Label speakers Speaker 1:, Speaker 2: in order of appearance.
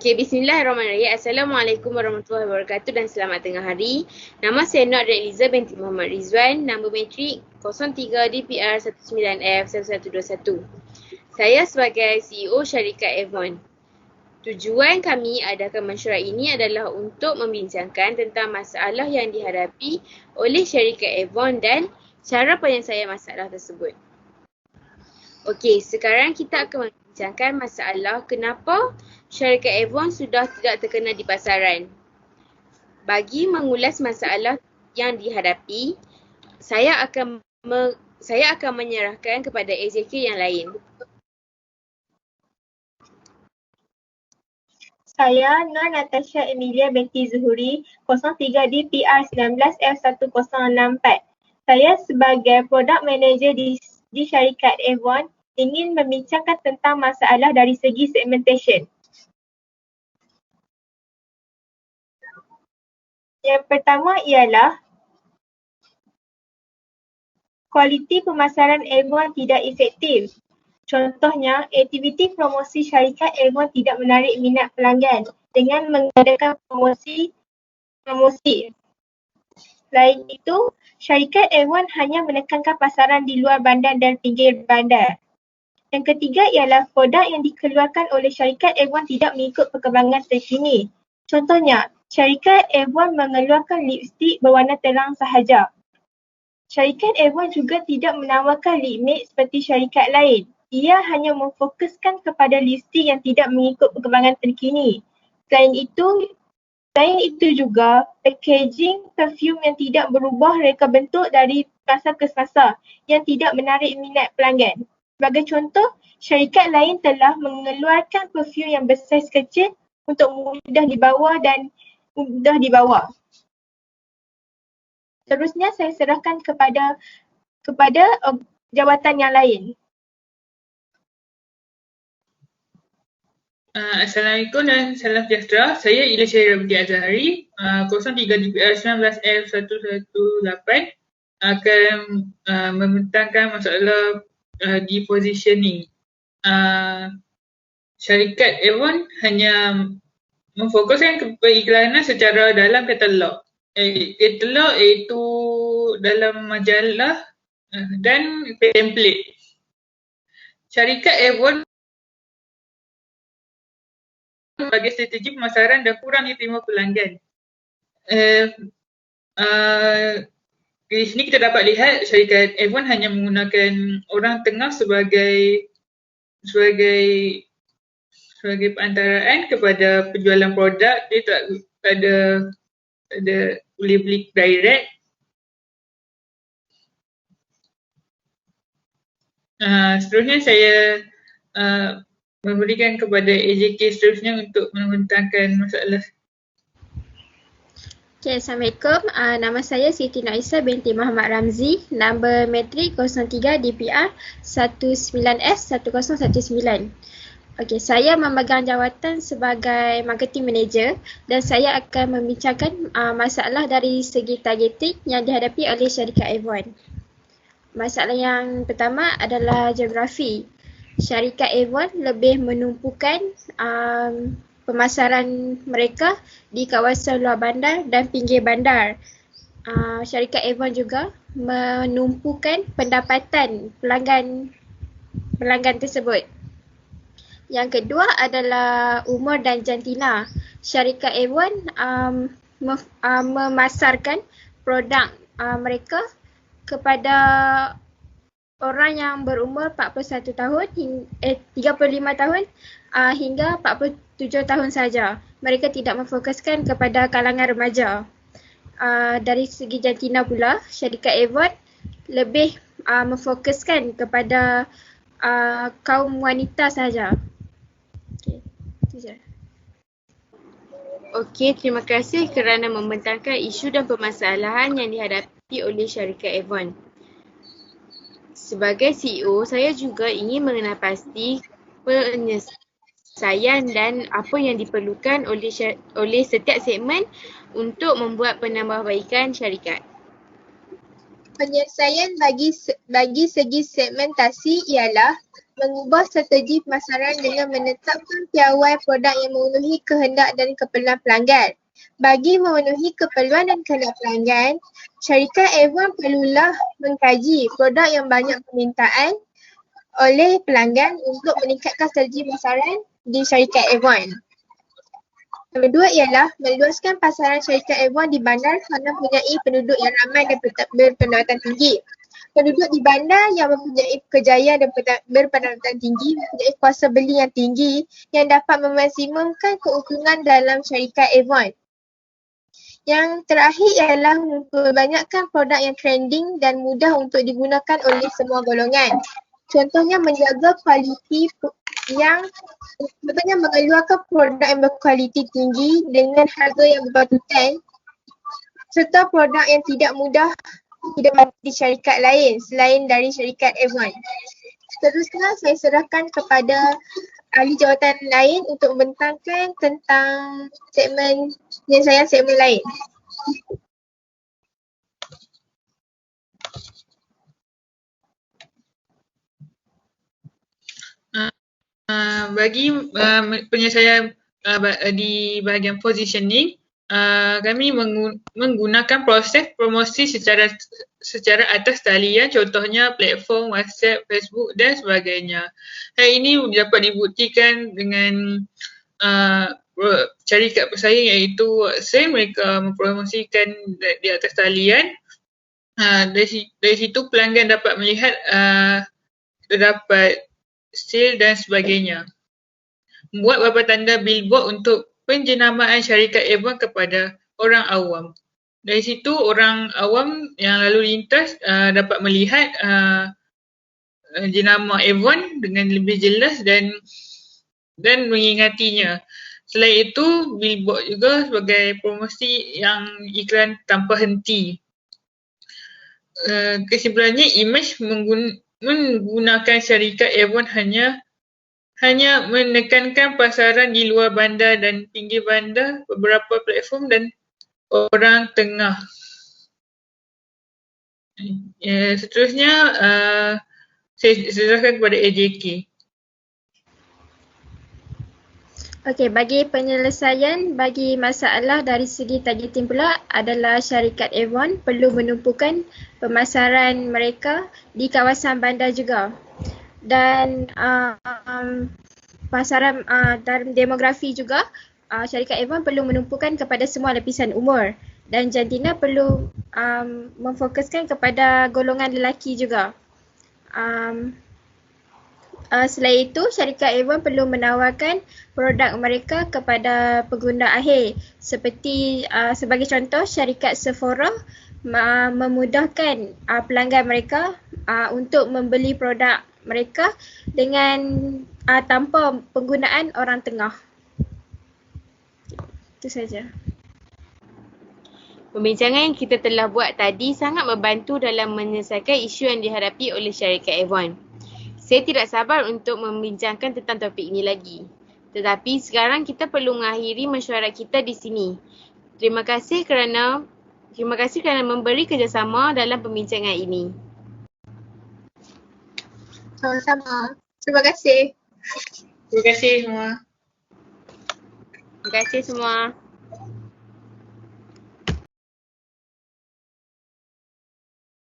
Speaker 1: Okey, bismillahirrahmanirrahim. Assalamualaikum warahmatullahi wabarakatuh dan selamat tengah hari. Nama saya Nur Adeliza binti Muhammad Rizwan. Nombor matrik 03 DPR 19F1121. Saya sebagai CEO syarikat Avon. Tujuan kami adakan mesyuarat ini adalah untuk membincangkan tentang masalah yang dihadapi oleh syarikat Avon dan cara penyelesaian masalah tersebut. Okey, sekarang kita akan membincangkan masalah kenapa syarikat Avon sudah tidak terkenal di pasaran. Bagi mengulas masalah yang dihadapi, saya akan menyerahkan kepada AJK yang lain.
Speaker 2: Saya Nur Natasha Emilia binti Zuhuri, 03 DPR 19F1064. Saya sebagai Product Manager di syarikat Avon ingin membincangkan tentang masalah dari segi segmentation. Yang pertama ialah kualiti pemasaran Avon tidak efektif. Contohnya, aktiviti promosi syarikat Avon tidak menarik minat pelanggan dengan mengadakan promosi. Selain itu, syarikat Avon hanya menekankan pasaran di luar bandar dan pinggir bandar. Yang ketiga ialah produk yang dikeluarkan oleh syarikat Avon tidak mengikut perkembangan terkini. Contohnya, syarikat Avon mengeluarkan lipstik berwarna terang sahaja. Syarikat Avon juga tidak menawarkan lip matte seperti syarikat lain. Ia hanya memfokuskan kepada lipstik yang tidak mengikut perkembangan terkini. Selain itu juga, packaging perfume yang tidak berubah reka bentuk dari masa ke masa yang tidak menarik minat pelanggan. Sebagai contoh, syarikat lain telah mengeluarkan perfume yang bersaiz kecil untuk mudah dibawa dan mudah dibawa. Seterusnya saya serahkan kepada jawatan yang lain.
Speaker 3: Assalamualaikum dan salam sejahtera. Saya Ilyas Rabdi Azhari, 03 DPR 19F118 akan membentangkan masalah depositioning. Syarikat Avon hanya memfokuskan ke periklanan secara dalam katalog. Katalog iaitu dalam majalah dan template. Syarikat Avon bagi strategi pemasaran dan kurang diterima pelanggan. Di sini kita dapat lihat syarikat Avon hanya menggunakan orang tengah sebagai perantaraan kepada penjualan produk. Dia tak ada boleh beli direct. Seterusnya saya memberikan kepada AJK seterusnya untuk membentangkan masalah.
Speaker 4: Okay, Assalamualaikum. Nama saya Siti Naisa binti Muhammad Ramzi. Nombor matrik 03 DPR 19F1019. Okay, saya memegang jawatan sebagai marketing manager dan saya akan membincangkan masalah dari segi targeting yang dihadapi oleh syarikat Avon. Masalah yang pertama adalah geografi. Syarikat Avon lebih menumpukan pemasaran mereka di kawasan luar bandar dan pinggir bandar. Syarikat Avon juga menumpukan pendapatan pelanggan tersebut. Yang kedua adalah umur dan jantina. Syarikat Avon memasarkan produk mereka kepada orang yang berumur 41 tahun 35 tahun hingga 47 tahun saja. Mereka tidak memfokuskan kepada kalangan remaja. Dari segi jantina pula, syarikat Avon lebih memfokuskan kepada kaum wanita sahaja. Okey, itu je.
Speaker 1: Okey, terima kasih kerana membentangkan isu dan permasalahan yang dihadapi oleh syarikat Avon. Sebagai CEO, saya juga ingin mengenal pasti penyelesaian dan apa yang diperlukan oleh setiap segmen untuk membuat penambahbaikan syarikat.
Speaker 2: Penyelesaian bagi segi segmentasi ialah mengubah strategi pemasaran dengan menetapkan piawai produk yang memenuhi kehendak dan keperluan pelanggan. Bagi memenuhi keperluan dan kehendak pelanggan, syarikat F1 perlulah mengkaji produk yang banyak permintaan oleh pelanggan untuk meningkatkan strategi pemasaran di syarikat F1. Nombor dua ialah meluaskan pasaran syarikat F1 di bandar kerana mempunyai penduduk yang ramai dan berpendapatan tinggi. Penduduk di bandar yang mempunyai kejayaan dan berpendapatan tinggi mempunyai kuasa beli yang tinggi yang dapat memaksimumkan keuntungan dalam syarikat F1. Yang terakhir ialah memperbanyakkan produk yang trending dan mudah untuk digunakan oleh semua golongan. Contohnya menjaga kualiti yang contohnya mengeluarkan produk yang berkualiti tinggi dengan harga yang berpatutan serta produk yang tidak mudah didapati di syarikat lain selain dari syarikat F1. Seterusnya saya serahkan kepada ahli jawatan lain untuk membentangkan tentang segmen lain.
Speaker 3: Bagi penyelesaian di bahagian positioning, kami menggunakan proses promosi secara atas talian, contohnya platform WhatsApp, Facebook dan sebagainya. Hal ini dapat dibuktikan dengan syarikat pesaing iaitu WhatsApp. Mereka mempromosikan di atas talian. Dari situ pelanggan dapat melihat terdapat sale dan sebagainya. Membuat beberapa tanda billboard untuk penjenamaan syarikat F1 kepada orang awam. Dari situ orang awam yang lalu lintas dapat melihat jenama F1 dengan lebih jelas dan mengingatinya. Selain itu, billboard juga sebagai promosi yang iklan tanpa henti. Kesimpulannya, imej menggunakan syarikat F1 hanya menekankan pasaran di luar bandar dan pinggir bandar, beberapa platform dan orang tengah. Seterusnya, saya serahkan kepada AJK.
Speaker 4: Okey, bagi penyelesaian bagi masalah dari segi targeting pula adalah syarikat F1 perlu menumpukan pemasaran mereka di kawasan bandar juga. Dan pasaran dalam demografi juga, syarikat F1 perlu menumpukan kepada semua lapisan umur dan jantina perlu memfokuskan kepada golongan lelaki juga. Selain itu, syarikat F1 perlu menawarkan produk mereka kepada pengguna akhir seperti sebagai contoh, syarikat Sephora memudahkan pelanggan mereka untuk membeli produk mereka dengan tanpa penggunaan orang tengah. Itu saja.
Speaker 1: Pembincangan yang kita telah buat tadi sangat membantu dalam menyelesaikan isu yang dihadapi oleh syarikat F1. Saya tidak sabar untuk membincangkan tentang topik ini lagi. Tetapi sekarang kita perlu mengakhiri mesyuarat kita di sini. Terima kasih kerana memberi kerjasama dalam pembincangan ini.
Speaker 2: Sama-sama. Terima kasih.
Speaker 3: Terima kasih semua.
Speaker 1: Terima kasih semua.